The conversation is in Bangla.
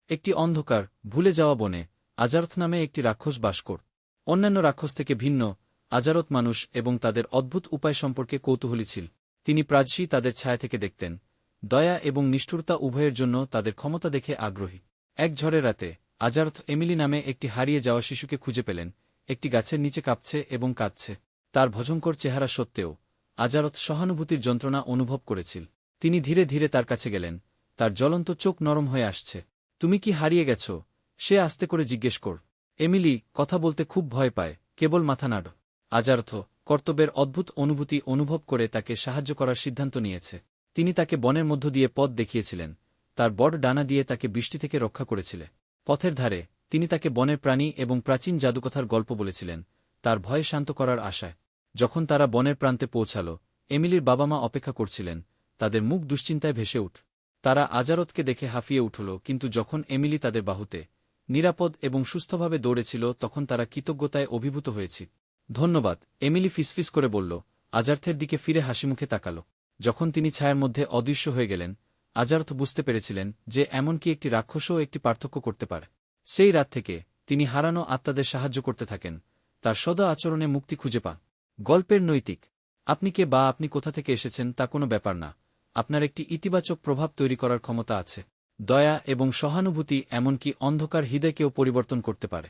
একটি অন্ধকার, ভুলে যাওয়া বনে আজারথ নামে একটি রাক্ষস বাস করত। অন্যান্য রাক্ষস থেকে ভিন্ন, আজারথ মানুষ এবং তাদের অদ্ভুত উপায় সম্পর্কে কৌতূহলী ছিল। তিনি প্রায়শই তাদের ছায়া থেকে দেখতেন, দয়া এবং নিষ্ঠুরতা উভয়ের জন্য তাদের ক্ষমতা দেখে আগ্রহী। এক ঝড়ের রাতে আজারথ এমিলি নামে একটি হারিয়ে যাওয়া শিশুকে খুঁজে পেলেন, একটি গাছের নিচে কাঁপছে এবং কাঁদছে। তার ভয়ঙ্কর চেহারা সত্ত্বেও আজারথ সহানুভূতির যন্ত্রণা অনুভব করেছিল। তিনি ধীরে ধীরে তার কাছে গেলেন, তার জ্বলন্ত চোখ নরম হয়ে আসছে। তুমি কি হারিয়ে গেছ? সে আস্তে করে জিজ্ঞেস কর। এমিলি কথা বলতে খুব ভয় পায়, কেবল মাথা নাড়। আজারথ কর্তব্যের অদ্ভুত অনুভূতি অনুভব করে তাকে সাহায্য করার সিদ্ধান্ত নিয়েছে। তিনি তাকে বনের মধ্য দিয়ে পথ দেখিয়েছিলেন, তার বড় ডানা দিয়ে তাকে বৃষ্টি থেকে রক্ষা করেছিলেন। পথের ধারে তিনি তাকে বনের প্রাণী এবং প্রাচীন জাদুকথার গল্প বলেছিলেন, তার ভয় শান্ত করার আশায়। যখন তারা বনের প্রান্তে পৌঁছাল, এমিলির বাবা মা অপেক্ষা করছিলেন, তাদের মুখ দুশ্চিন্তায় ভেসে উঠ। তারা আজারথকে দেখে হাঁফিয়ে উঠল, কিন্তু যখন এমিলি তাদের বাহুতে নিরাপদ এবং সুস্থভাবে দৌড়েছিল তখন তারা কৃতজ্ঞতায় অভিভূত হয়েছিল। ধন্যবাদ, এমিলি ফিসফিস করে বলল, আজারথের দিকে ফিরে হাসিমুখে তাকাল। যখন তিনি ছায়ার মধ্যে অদৃশ্য হয়ে গেলেন, আজারথ বুঝতে পেরেছিলেন যে এমনকি একটি রাক্ষসও একটি পার্থক্য করতে পারে। সেই রাত থেকে তিনি হারানো আত্মাদের সাহায্য করতে থাকেন, তার সদা আচরণে মুক্তি খুঁজে পান। গল্পের নৈতিক: আপনি কে বা আপনি কোথা থেকে এসেছেন তা কোনো ব্যাপার না, আপনার একটি ইতিবাচক প্রভাব তৈরি করার ক্ষমতা আছে। দয়া এবং সহানুভূতি এমনকি অন্ধকার হৃদয়কেও পরিবর্তন করতে পারে।